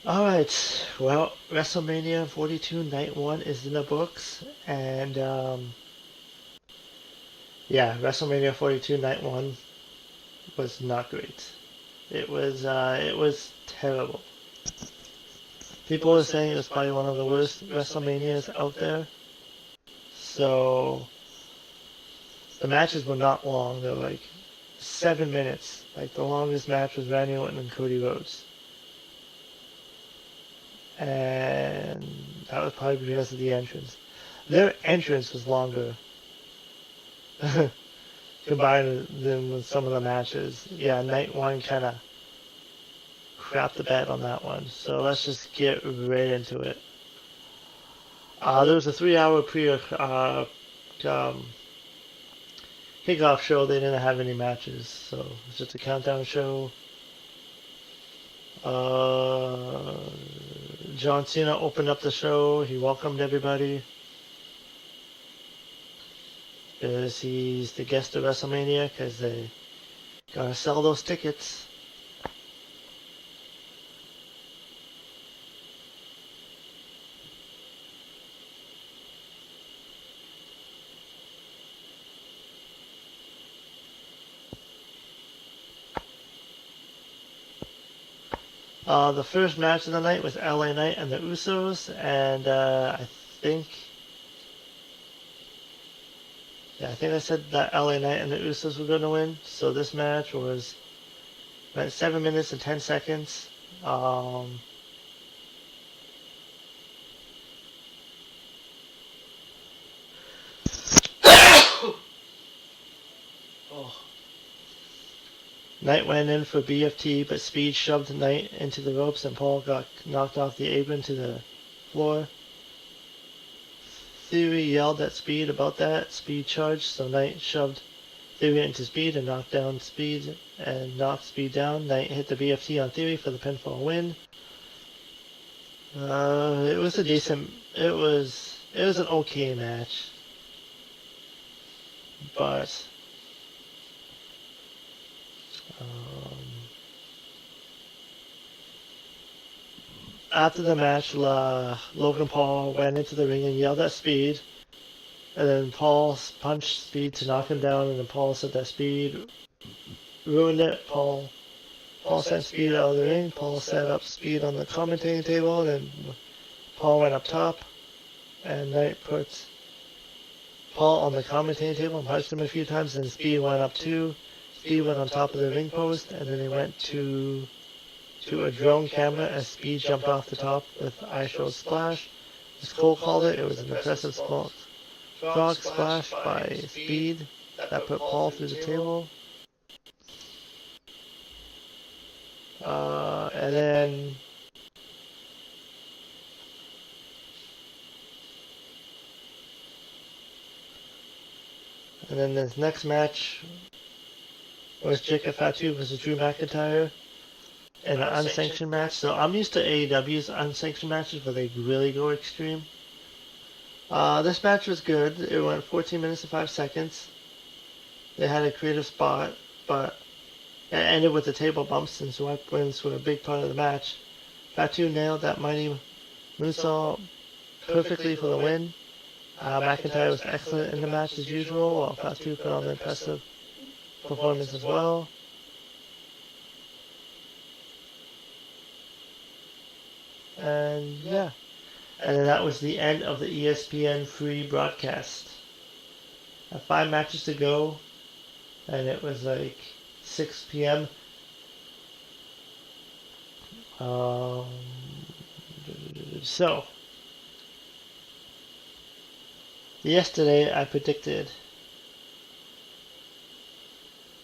Alright, well, WrestleMania 42 Night 1 is in the books, and yeah, WrestleMania 42 Night 1 was not great. It was terrible. People were saying it was probably one of the worst WrestleManias out there. So the matches were not long. They were like 7 minutes. Like the longest match was Randy Orton and Cody Rhodes, and that was probably because of the entrance. Their entrance was longer combined than with some of the matches. Yeah, Night One kind of crapped the bed on that one. So let's just get right into it. There was a 3 hour kickoff show. They didn't have any matches, so it's just a countdown show. John Cena opened up the show. He welcomed everybody because he's the guest of WrestleMania because they gotta sell those tickets. The first match of the night was LA Knight and the Usos, and I think, yeah, I think I said that LA Knight and the Usos were going to win. So this match went 7 minutes and 10 seconds. Um, oh. Knight went in for BFT, but Speed shoved Knight into the ropes, and Paul got knocked off the apron to the floor. Theory yelled at Speed about that. Speed charged, so Knight shoved Theory into Speed and knocked down Speed and knocked Speed down. Knight hit the BFT on Theory for the pinfall win. It was a decent. It was an okay match, but after the match, Logan Paul went into the ring and yelled at Speed, and then Paul punched Speed to knock him down, and then Paul said that Speed ruined it. Paul sent Speed out of the ring. Paul set up Speed on the commentating table, and then Paul went up top, and Knight put Paul on the commentating table and punched him a few times, and Speed went up too. Speed went on top of the ring post, and then they went to a drone camera as Speed jumped off the top with I Show Splash. As Cole called it, it was an impressive frog splash by Speed that put Paul through the table. And then this next match was Jacob Fatu versus Drew McIntyre in an unsanctioned match. So I'm used to AEW's unsanctioned matches where they really go extreme. This match was good. It went 14 minutes and 5 seconds. They had a creative spot, but it ended with the table bumps, and swipe wins were a big part of the match. Fatu nailed that mighty moonsault perfectly for the win. McIntyre was excellent in the match as usual, while Fatu put on an impressive performance as well. And yeah. And then that was the end of the ESPN free broadcast. 5 matches to go, and it was like 6 p.m. So, yesterday I predicted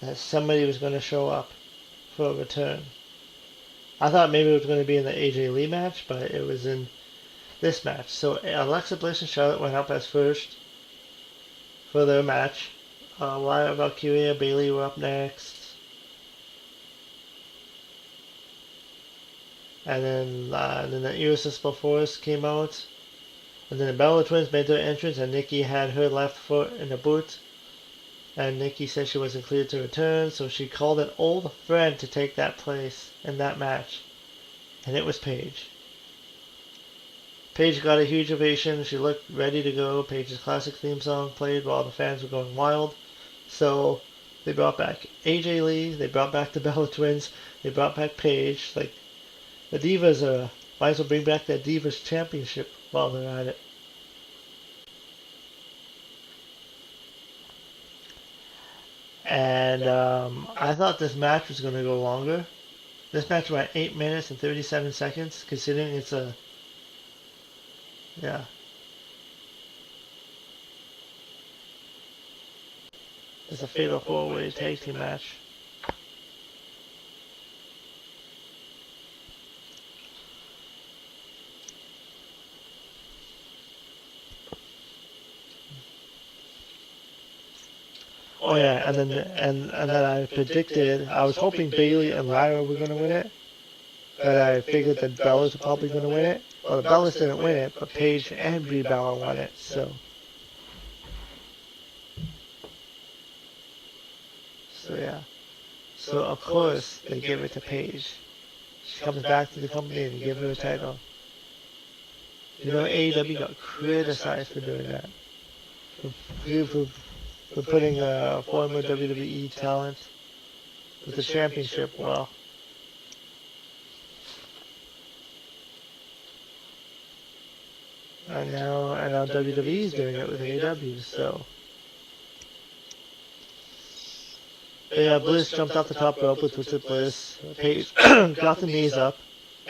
that somebody was going to show up for a return. I thought maybe it was going to be in the AJ Lee match, but it was in this match. So Alexa Bliss and Charlotte went up as first for their match. Lyra, Valkyria, Bayley were up next. And then the Irresistible Force came out. And then the Bella Twins made their entrance, and Nikki had her left foot in the boot. and Nikki said she wasn't cleared to return, so she called an old friend to take that place in that match, and it was Paige. Paige got a huge ovation. She looked ready to go. Paige's classic theme song played while the fans were going wild. So they brought back AJ Lee. They brought back the Bella Twins. They brought back Paige. Like, the Divas might as well bring back that Divas Championship while they're at it. And I thought this match was going to go longer. This match went 8 minutes and 37 seconds, considering it's a, yeah, it's a fatal four-way tag team match. Oh yeah, and then I predicted, I was hoping Bailey and Lyra were going to win it, but I figured that Bella's were probably going to win it. Well, the Bellas didn't win it, but Paige and Brie Bella won it, so yeah. So of course they give it to Paige. She comes back to the company and they give her a title. You know, AEW got criticized for doing that. For putting a former WWE talent with the championship. Well, and now WWE is doing it with AEW. So, but yeah, Bliss jumped off the top rope with Twisted Bliss. Paige got the knees up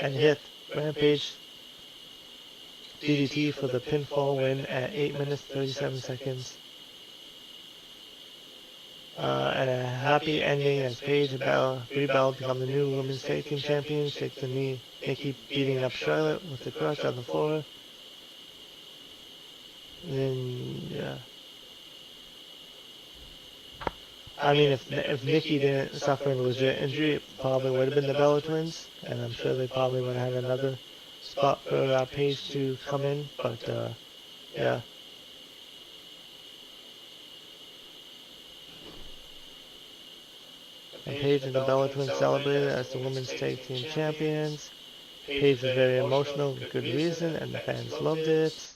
and hit Rampage DDT for the pinfall win at 8 minutes 37 seconds. And a happy ending as Paige and Brie Bella become the new women's tag team champions. Take the knee. Nikki beating up Charlotte with the crutch on the floor. And then, yeah. I mean, if Nikki didn't suffer a legit injury, it probably would have been the Bella Twins, and I'm sure they probably would have had another spot for Paige to come in. But yeah. And Paige and the Bella Twins celebrated as the women's tag team champions. Paige was very emotional with good reason, and the fans loved it.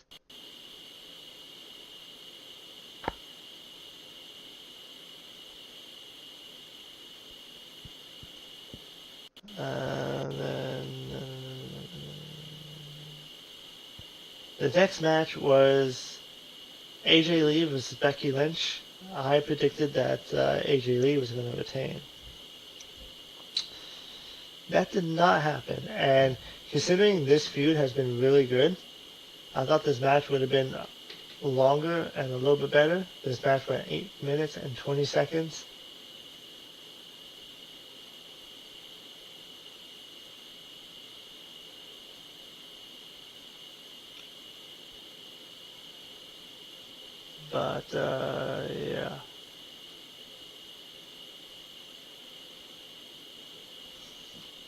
The next match was AJ Lee versus Becky Lynch. I predicted that AJ Lee was going to retain. That did not happen, and considering this feud has been really good, I thought this match would have been longer and a little bit better. This match went 8 minutes and 20 seconds. But, yeah.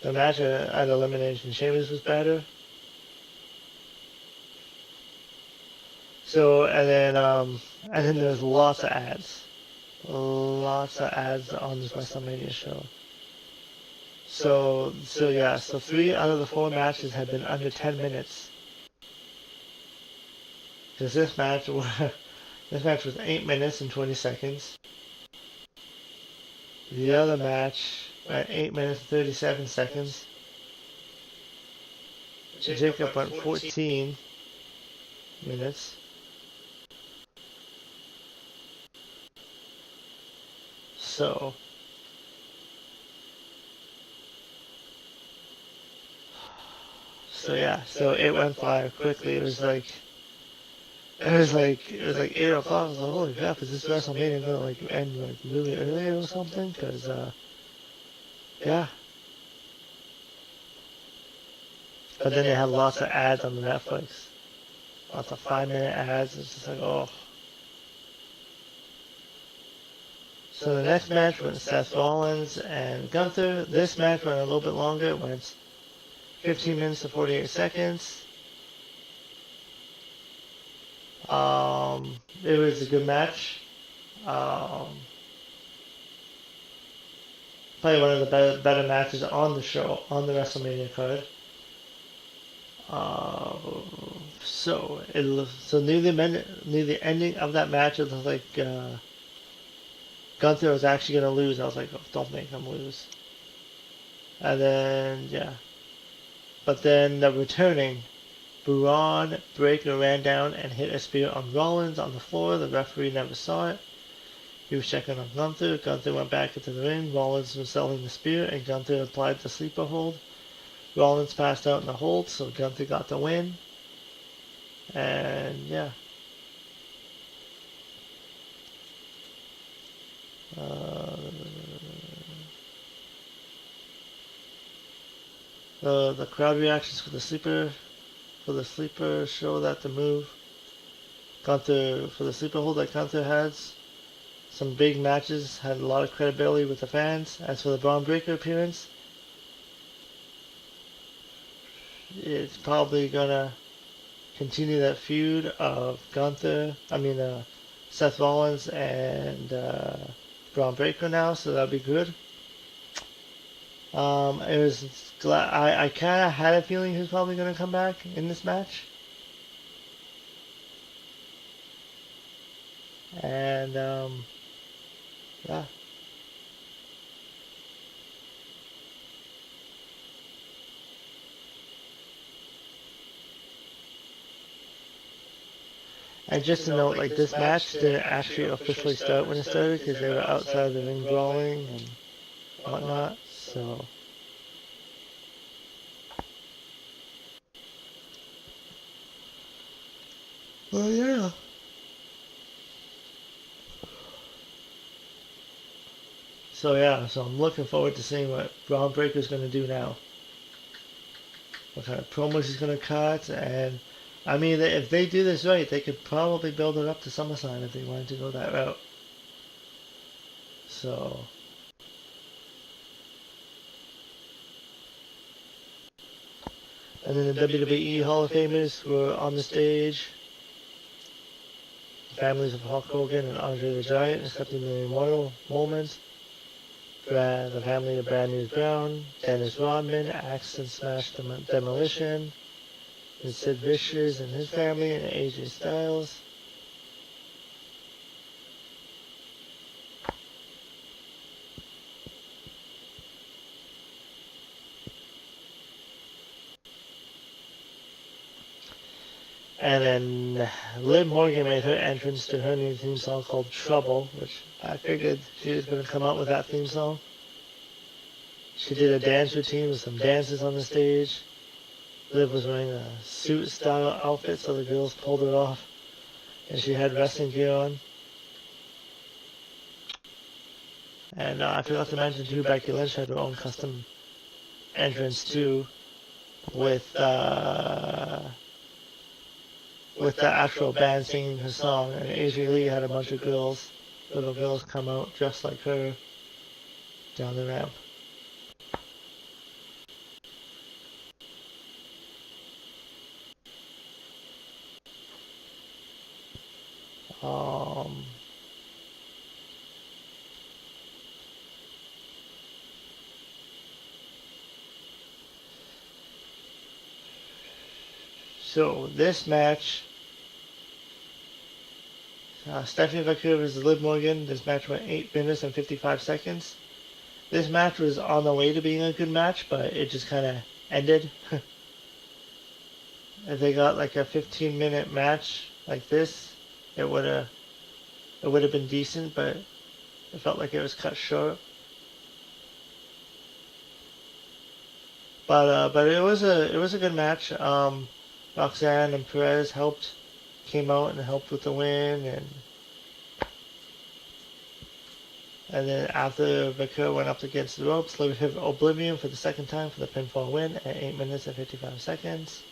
The match at Elimination Chambers was better. So, and then there's lots of ads. Lots of ads on this WrestleMania show. So yeah, so 3 out of the 4 matches have been under 10 minutes. Because this match was 8 minutes and 20 seconds. The other match at 8 minutes and 37 seconds. Jacob went 14 minutes. So yeah, so it went by quickly. It was like 8 o'clock. I was like, holy crap, is this WrestleMania gonna like end like really early or something? Because yeah. But then they had lots of ads on the Netflix. Lots of 5-minute ads. It's just like, oh. So the next match went Seth Rollins and Gunther. This match went a little bit longer. It went 15 minutes to 48 seconds. It was a good match. probably one of the better matches on the show, on the WrestleMania card. Uh, so near the ending of that match, it was like Gunther was actually gonna lose. I was like, oh, don't make him lose. And then yeah, but then the returning, Braun Breaker ran down and hit a spear on Rollins on the floor. The referee never saw it. He was checking on Gunther. Gunther went back into the ring. Rollins was selling the spear, and Gunther applied the sleeper hold. Rollins passed out in the hold, so Gunther got the win. And yeah. Uh, the crowd reactions for the sleeper show that the move Gunther for the sleeper hold that Gunther has some big matches, had a lot of credibility with the fans. As for the Braun Breaker appearance, it's probably gonna continue that feud of Seth Rollins and Braun Breaker now, so that'll be good. It was glad I kind of had a feeling he was probably gonna come back in this match, and yeah. And just to note, like this match didn't actually officially start when it started because they were outside the ring brawling and whatnot. So, well, yeah. So I'm looking forward to seeing what Braun Breaker's going to do now. What kind of promos he's going to cut, and I mean, if they do this right, they could probably build it up to SummerSlam if they wanted to go that route. So, and then the WWE Hall of Famers were on the stage. The families of Hulk Hogan and Andre the Giant accepting the immortal moments. The family of Brand New Brown, Dennis Rodman, Axe and Smash Demolition, and Sid Vicious and his family, and AJ Styles. And then Liv Morgan made her entrance to her new theme song called Trouble, which I figured she was going to come out with that theme song. She did a dance routine with some dances on the stage. Liv was wearing a suit-style outfit, so the girls pulled it off. And she had wrestling gear on. And I forgot to mention, too, Becky Lynch had her own custom entrance, too, with the actual band singing her song. And AJ Lee had a bunch of little girls come out dressed like her down the ramp. So this match, Stephanie McMahon versus Liv Morgan. This match went 8 minutes and 55 seconds. This match was on the way to being a good match, but it just kind of ended. If they got like a 15-minute match like this, it would have been decent, but it felt like it was cut short. But it was a good match. Roxanne and Perez came out and helped with the win, and then after Vaquer went up against the ropes, Liv hit Oblivion for the second time for the pinfall win at 8 minutes and 55 seconds.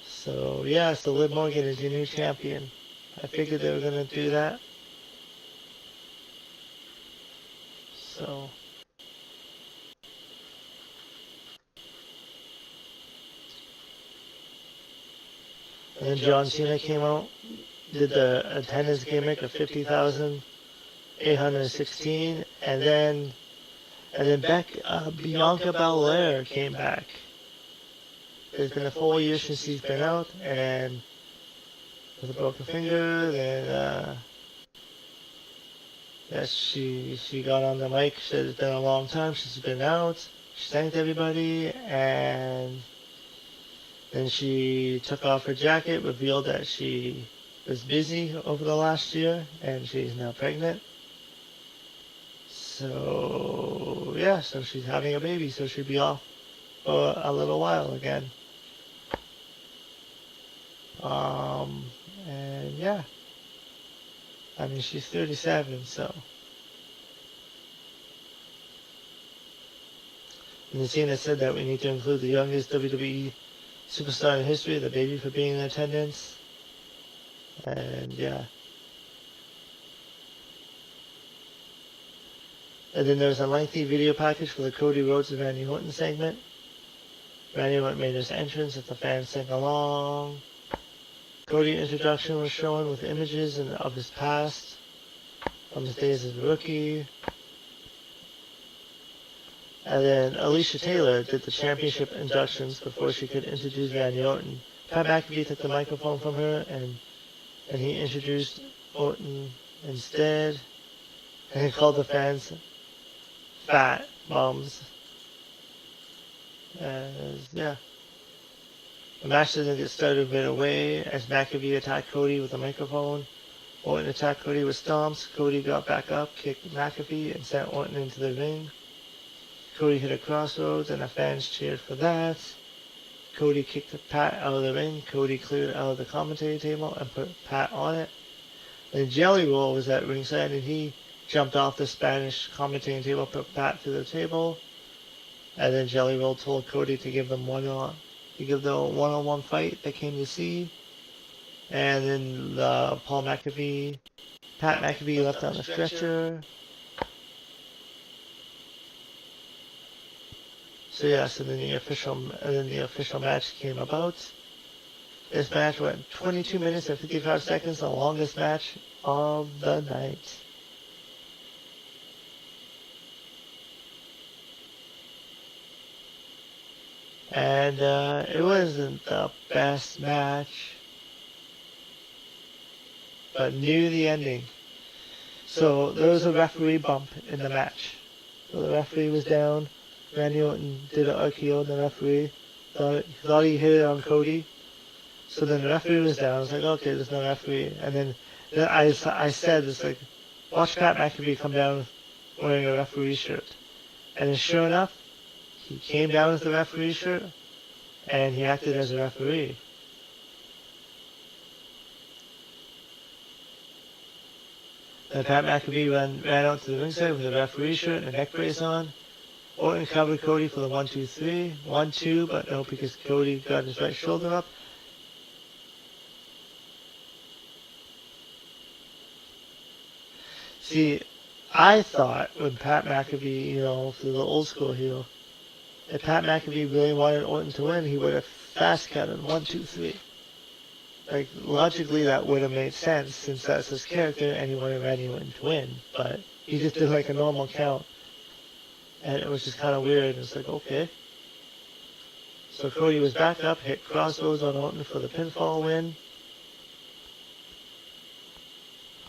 So yeah, so Liv Morgan is your new champion. I figured they were gonna do that. So. And then John Cena came out, did the attendance gimmick of 50,816, and then And then Bianca Belair came back. It's been a full year since she's been out, and with a broken finger, then yes, she got on the mic. She said it's been a long time since she's been out. She thanked everybody, and then she took off her jacket, revealed that she was busy over the last year, and she's now pregnant. So yeah, so she's having a baby, so she'll be off for a little while again. And yeah, I mean she's 37, so. And the scene that said that we need to include the youngest WWE superstar in history, the baby, for being in attendance. And yeah. And then there's a lengthy video package for the Cody Rhodes and Randy Orton segment. Randy Orton made his entrance as the fans sang along. Cody's introduction was shown with images of his past, from his days as a rookie. And then Alicia Taylor did the championship inductions before she could introduce Randy Orton. Pat McAfee took the microphone from her, and he introduced Orton instead. And he called the fans fat bums. Yeah. The match didn't get started right away as McAfee attacked Cody with a microphone. Orton attacked Cody with stomps. Cody got back up, kicked McAfee, and sent Orton into the ring. Cody hit a crossroads, and the fans cheered for that. Cody kicked Pat out of the ring. Cody cleared out of the commentary table and put Pat on it. And Jelly Roll was at ringside, and he jumped off the Spanish commentating table, put Pat through the table. And then Jelly Roll told Cody to give them the one-on-one fight they came to see. And then Pat McAfee left on the stretcher. So yeah, so then the official match came about. This match went 22 minutes and 55 seconds, the longest match of the night. And it wasn't the best match, but knew the ending. So there was a referee bump in the match. So the referee was down. Randy Orton did an RKO, and the referee thought he hit it on Cody. So then the referee was down. I was like, okay, there's no referee. And then I said, it's like, watch Pat McAfee come down wearing a referee shirt. And then sure enough, he came down with the referee shirt, and he acted as a referee. Then Pat McAfee ran out to the ringside with a referee shirt and a neck brace on. Orton covered Cody for the 1-2-3. 1-2, but no, because Cody got his right shoulder up. See, I thought when Pat McAfee, through the old school heel, if Pat McAfee really wanted Orton to win, he would have fast counted 1-2-3. Like, logically that would have made sense since that's his character and he wanted Randy Orton to win. But he just did like a normal count. And it was just kind of weird. It's like, okay. So Cody was back up, hit crossroads on Orton for the pinfall win.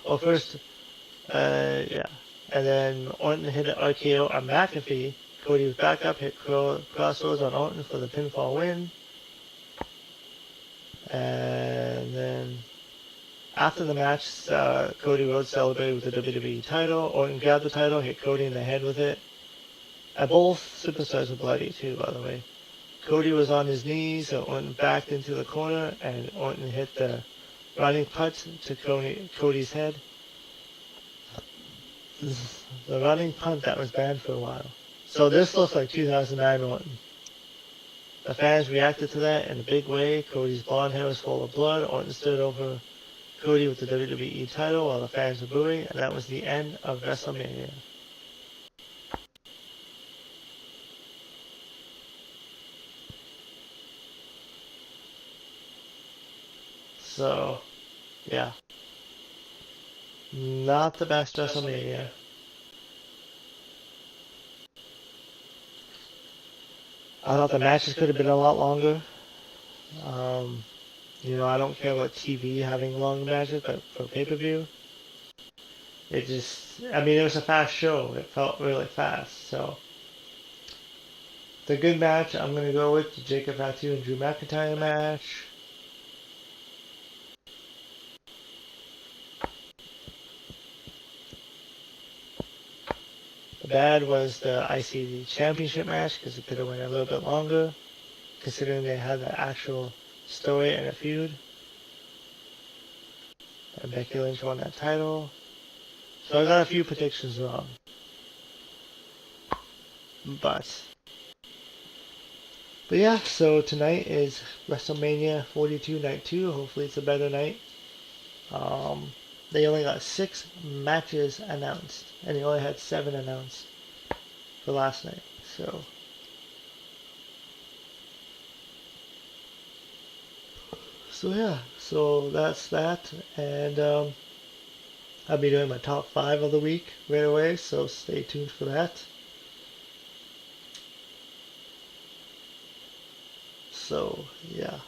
Well, first, yeah. And then Orton hit an RKO on McAfee. Cody was back up, hit crossroads on Orton for the pinfall win. And then after the match, Cody Rhodes celebrated with the WWE title. Orton grabbed the title, hit Cody in the head with it. Both superstars were bloody too, by the way. Cody was on his knees, so Orton backed into the corner, and Orton hit the running punt to Cody's head. The running punt that was banned for a while. So this looks like 2009 Orton. The fans reacted to that in a big way. Cody's blonde hair was full of blood. Orton stood over Cody with the WWE title while the fans were booing, and that was the end of Wrestlemania. So, yeah. Not the best WrestleMania. I thought the matches could have been a lot longer. Um, I don't care about TV having long matches, but for pay-per-view, it was a fast show. It felt really fast. So, the good match, I'm going to go with the Jacob Fatu and Drew McIntyre match. The bad was the IC Championship match because it could have went a little bit longer, considering they had the actual story and a feud. And Becky Lynch won that title. So I got a few predictions wrong. But yeah, so tonight is WrestleMania 42 Night 2. Hopefully it's a better night. They only got 6 matches announced, and they only had 7 announced for last night. So yeah, so that's that, and I'll be doing my top 5 of the week right away, so stay tuned for that. So yeah,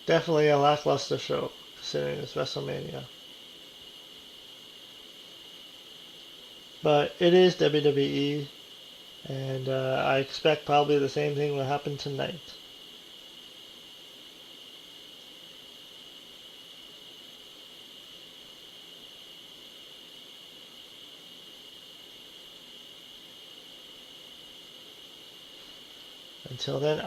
definitely a lackluster show considering it's WrestleMania. But it is WWE, and I expect probably the same thing will happen tonight. Until then,